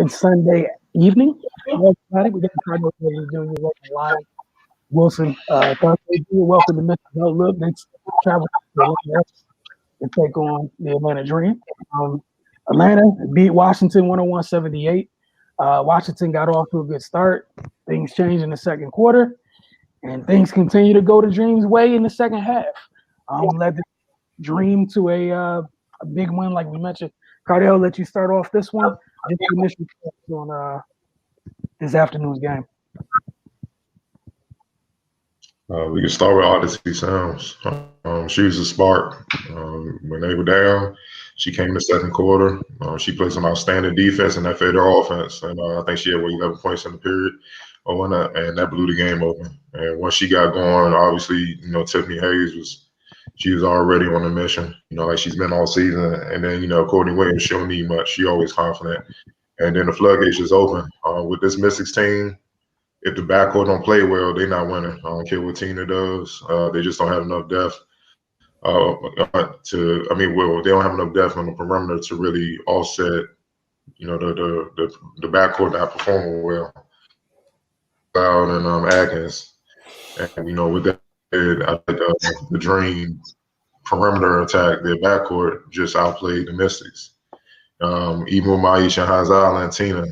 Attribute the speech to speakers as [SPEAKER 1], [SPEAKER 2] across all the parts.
[SPEAKER 1] good Sunday evening. Everybody, we got Cardinals Jr. Welcome live. Wilson, Thursday. Welcome to Mr. Outlook. Next travel to Atlanta to take on the Atlanta Dream. Atlanta beat Washington 101-78. Washington got off to a good start. Things changed in the second quarter, and things continue to go the Dream's way in the second half. Led the Dream to a big win, like we mentioned. Cardell, let you start off this one. Just initial thoughts on this afternoon's game.
[SPEAKER 2] We can start with Odyssey Sounds. She was a spark. When they were down, she came in the second quarter. She played some outstanding defense, and that fed her offense. And I think she had 11 points in the period, and that blew the game open. And once she got going, obviously, Tiffany Hayes she was already on a mission. Like she's been all season. And then Courtney Williams, she don't need much. She always confident. And then the floodgates is open with this Mystics team. If the backcourt don't play well, they're not winning. I don't care what Tina does. They just don't have enough depth they don't have enough depth on the perimeter to really offset, the backcourt not performing well. Cloud and Atkins, and with that, I think the Dream perimeter attack, their backcourt just outplayed the Mystics. Even with Maisha, Hazal, and Tina.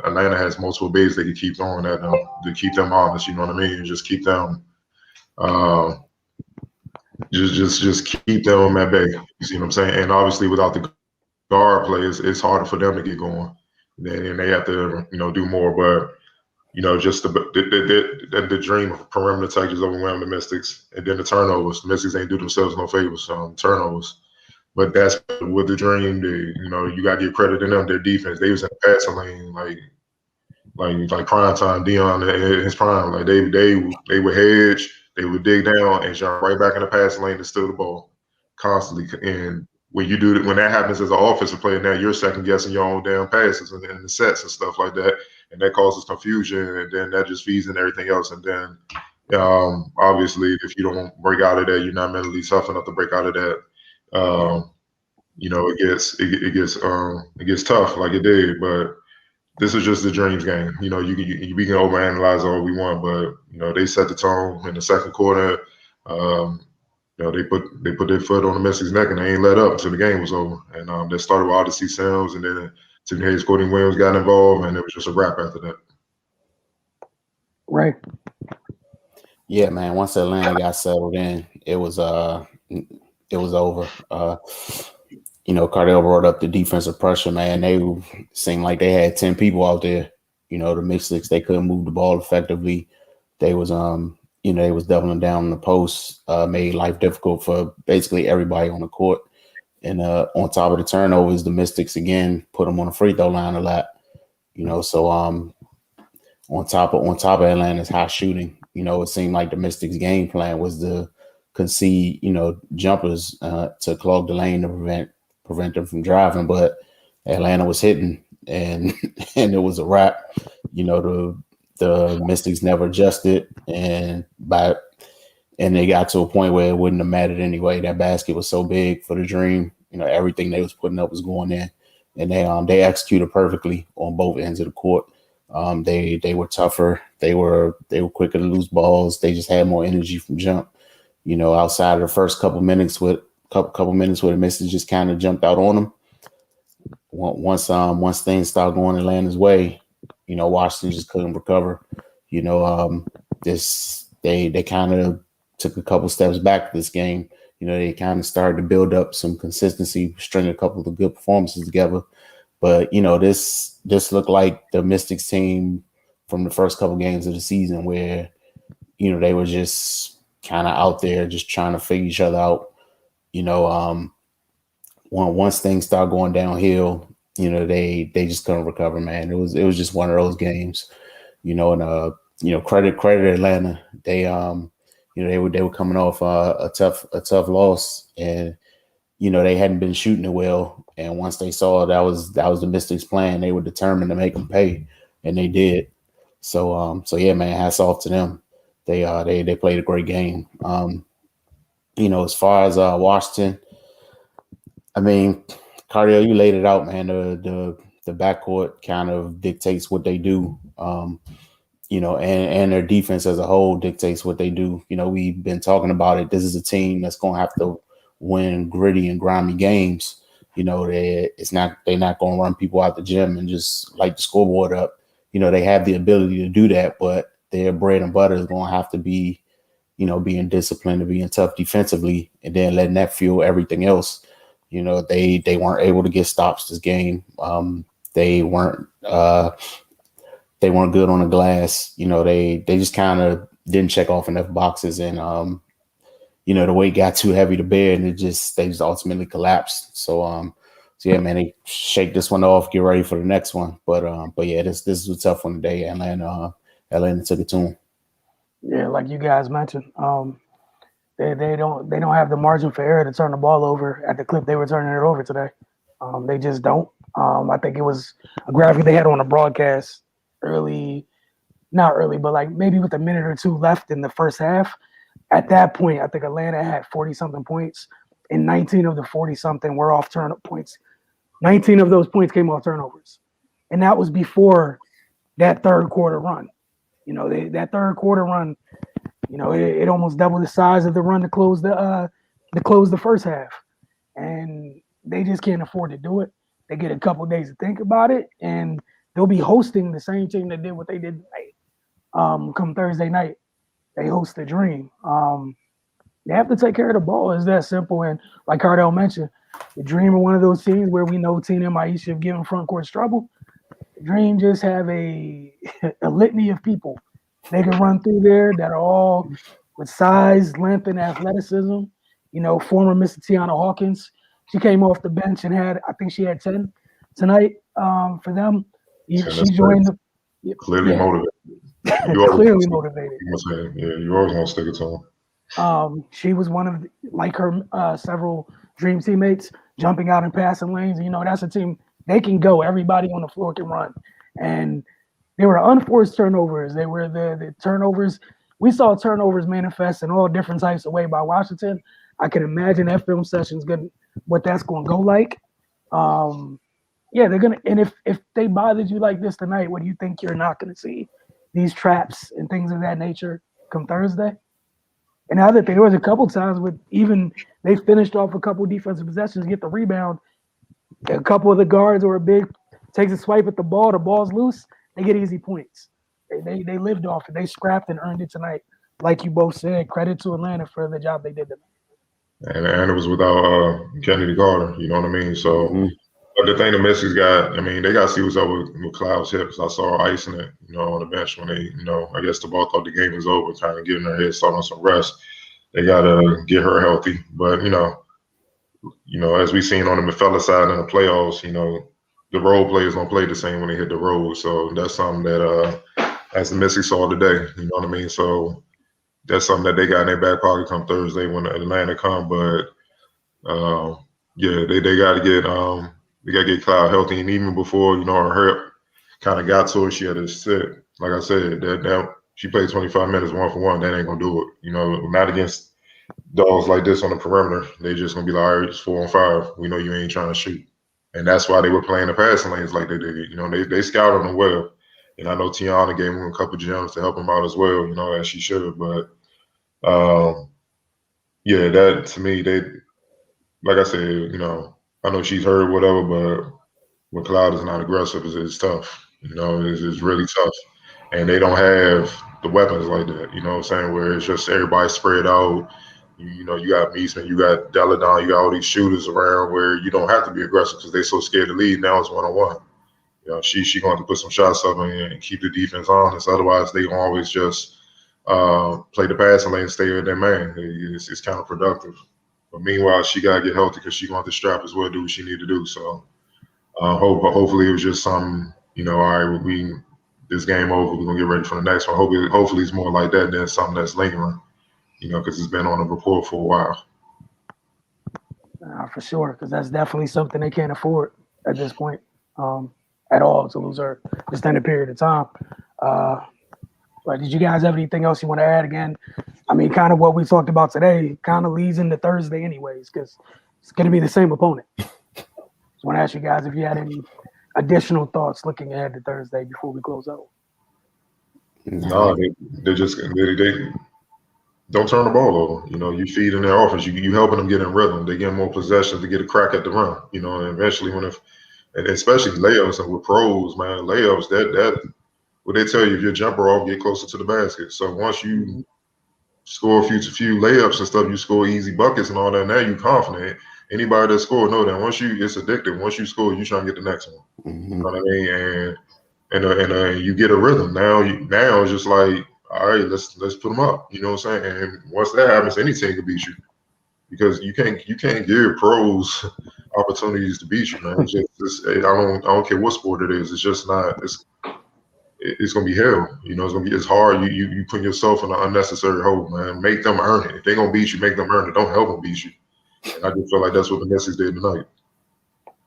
[SPEAKER 2] Atlanta has multiple bays they can keep throwing at them to keep them honest, you know what I mean? Just keep them just keep them at bay. You see what I'm saying? And obviously without the guard players, it's harder for them to get going. Then they have to, do more. But just the Dream of perimeter attack just overwhelmed the Mystics. And then the turnovers. The Mystics ain't do themselves no favors turnovers. But that's what the Dream did. You got to give credit to them, their defense. They was in the passing lane, like prime time, Dion in his prime. Like they would hedge, they would dig down and jump right back in the passing lane to steal the ball constantly. And when that happens as an offensive player, now you're second guessing your own damn passes and the sets and stuff like that, and that causes confusion, and then that just feeds into everything else. And then obviously, if you don't break out of that, you're not mentally tough enough to break out of that. It gets tough like it did, but this is just the Dreams game. We can overanalyze all we want, but they set the tone in the second quarter. They put their foot on the Mystics' neck and they ain't let up until the game was over. And they started with Odyssey Sims, and then Tiffany Hayes, Courtney Williams got involved, and it was just a wrap after that.
[SPEAKER 1] Right.
[SPEAKER 3] Yeah, man. Once Atlanta got settled in, it was over. Cardell brought up the defensive pressure, man. They seemed like they had 10 people out there. The Mystics, they couldn't move the ball effectively. They was they was doubling down on the post, made life difficult for basically everybody on the court. And on top of the turnovers, the Mystics again put them on the free throw line a lot. So on top of Atlanta's high shooting, it seemed like the Mystics' game plan was to concede, jumpers to clog the lane to prevent them from driving, but Atlanta was hitting, and it was a wrap. The Mystics never adjusted, and they got to a point where it wouldn't have mattered anyway. That basket was so big for the Dream. Everything they was putting up was going in, and they executed perfectly on both ends of the court. They were tougher. They were quicker to lose balls. They just had more energy from jump. Outside of the first couple minutes where the Mystics just kind of jumped out on them. Once things started going Atlanta's way, Washington just couldn't recover. They kind of took a couple steps back this game. They kind of started to build up some consistency, string a couple of good performances together. But this looked like the Mystics team from the first couple games of the season, where they were just kind of out there just trying to figure each other out. Once things start going downhill, they just couldn't recover, man. It was just one of those games, credit Atlanta. They were coming off a tough loss, and they hadn't been shooting it well. And once they saw that was the Mystics' plan, they were determined to make them pay, and they did. So yeah, man, hats off to them. They played a great game. As far as Washington, I mean, Cardell, you laid it out, man. The the backcourt kind of dictates what they do. You know, and their defense as a whole dictates what they do. You know, we've been talking about it. This is a team that's going to have to win gritty and grimy games. You know, they're not going to run people out the gym and just light the scoreboard up. You know, they have the ability to do that, but their bread and butter is going to have to be, you know, being disciplined and being tough defensively, and then letting that fuel everything else. You know, they weren't able to get stops this game. They weren't good on the glass. You know, they just kind of didn't check off enough boxes, and you know, the weight got too heavy to bear, and they just ultimately collapsed. So yeah, man, they shake this one off, get ready for the next one. But yeah, this is a tough one today. Atlanta took it to them.
[SPEAKER 1] Yeah, like you guys mentioned, they don't have the margin for error to turn the ball over at the clip they were turning it over today. They just don't. I think it was a graphic they had on the broadcast not early, but like maybe with a minute or two left in the first half. At that point, I think Atlanta had 40-something points, and 19 of the 40-something were off turnover points. 19 of those points came off turnovers, and that was before that third quarter run. You know, that third quarter run, you know, it almost doubled the size of the run to close the first half, and they just can't afford to do it. They get a couple days to think about it, and they'll be hosting the same team that did what they did tonight. Come Thursday night, they host the Dream. They have to take care of the ball. It's that simple. And like Cardell mentioned, the Dream are one of those teams where we know Tina and Maisha have given front court trouble. The Dream just have a litany of people they can run through there that are all with size, length, and athleticism. You know, former Mr. Tiana Hawkins, she came off the bench and I think she had 10 tonight for them. She joined
[SPEAKER 2] clearly motivated.
[SPEAKER 1] Clearly motivated.
[SPEAKER 2] Yeah, you always want to stick it to them.
[SPEAKER 1] She was one of, like her several Dream teammates, jumping out and passing lanes. You know, that's a team, they can go. Everybody on the floor can run. And they were unforced turnovers. They were the turnovers. We saw turnovers manifest in all different types of ways by Washington. I can imagine that film session's good, what that's going to go like. Yeah, they're going to, and if they bothered you like this tonight, what do you think you're not going to see? These traps and things of that nature come Thursday? And the other thing, there was a couple times with even they finished off a couple defensive possessions, get the rebound. A couple of the guards or a big takes a swipe at the ball's loose, they get easy points. They lived off it. They scrapped and earned it tonight. Like you both said, credit to Atlanta for the job they did tonight.
[SPEAKER 2] And it was without Kennedy Carter, you know what I mean? So but the thing the Mystics got, I mean, they got to see what's up with Cloud's hips. I saw her icing it, you know, on the bench when they, you know, I guess the ball thought the game was over, kind of getting her head started on some rest. They got to get her healthy. But, you know, as we seen on the fella side in the playoffs, you know, the role players don't play the same when they hit the road. So that's something that, as the Mystics saw today, you know what I mean? So that's something that they got in their back pocket come Thursday when Atlanta come. But, yeah, they got to get we got to get Cloud healthy. And even before, you know, her hurt kind of got to her, she had to sit. Like I said, that she played 25 minutes 1-for-1. That ain't going to do it. You know, not against dogs like this on the perimeter. They just going to be like, all right, it's 4-on-5. We know you ain't trying to shoot. And that's why they were playing the passing lanes like they did. You know, they scouted them well. And I know Tiana gave them a couple gems to help them out as well, you know, as she should. But, yeah, that to me, like I said, you know, I know she's hurt, whatever, but when Cloud is not aggressive, it's tough. You know, it's really tough. And they don't have the weapons like that, you know what I'm saying, where it's just everybody spread out. You know, you got Meesman, you got Deladon, you got all these shooters around where you don't have to be aggressive because they're so scared to lead. Now it's 1-on-1. You know, she going to put some shots up and keep the defense honest. Otherwise, they always just play the passing lane and stay with their man. It's counterproductive. But meanwhile, she got to get healthy because she's going to strap as well, do what she need to do. So hopefully it was just some, you know, all right, this game over, we're going to get ready for the next one. Hopefully it's more like that than something that's lingering, you know, because it's been on the report for a while.
[SPEAKER 1] For sure, because that's definitely something they can't afford at this point at all, to lose her extended period of time. But did you guys have anything else you want to add again? I mean, kind of what we talked about today kind of leads into Thursday anyways, because it's going to be the same opponent. Just want to ask you guys if you had any additional thoughts looking ahead to Thursday before we close out?
[SPEAKER 2] No, they just they don't turn the ball over. You know, you feed in their offense. You helping them get in rhythm. They get more possessions to get a crack at the run. You know, and eventually and especially layups and with pros, man, layups that what they tell you, if your jumper off, get closer to the basket. So once you score a few layups and stuff, you score easy buckets and all that. Now you confident. Anybody that scored know that once it's addictive. Once you score, you trying to get the next one.
[SPEAKER 3] Mm-hmm.
[SPEAKER 2] You know what I mean? And you get a rhythm. Now it's just like, all right, let's put them up. You know what I'm saying? And once that happens, any team can beat you because you can't give pros opportunities to beat you, man. I don't care what sport it is. It's just not. It's gonna be hell. You know, it's hard. You put yourself in an unnecessary hole, man. Make them earn it. If they're gonna beat you, make them earn it. Don't help them beat you. And I just feel like that's what the Mystics did tonight.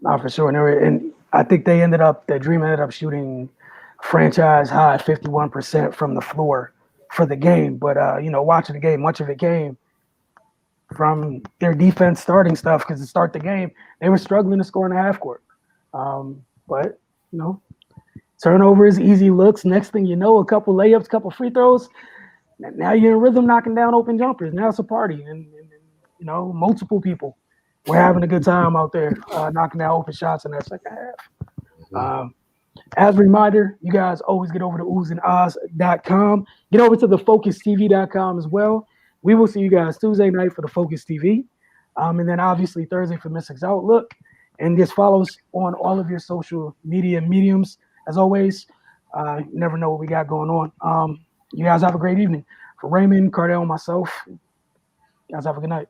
[SPEAKER 1] Not for sure. And I think that Dream ended up shooting franchise high 51% from the floor for the game. But watching the game, much of it came from their defense starting stuff because to start the game, they were struggling to score in the half court. But turnovers, easy looks. Next thing you know, a couple layups, couple free throws. Now you're in rhythm, knocking down open jumpers. Now it's a party, and multiple people. We're having a good time out there, knocking down open shots in that second half. As a reminder, you guys always get over to oohsandahs.com. Get over to thefocustv.com as well. We will see you guys Tuesday night for the Focus TV. And then obviously Thursday for Mystics Outlook. And just follow us on all of your social media mediums. As always, you never know what we got going on. You guys have a great evening. For Raymond, Cardell, and myself, you guys have a good night.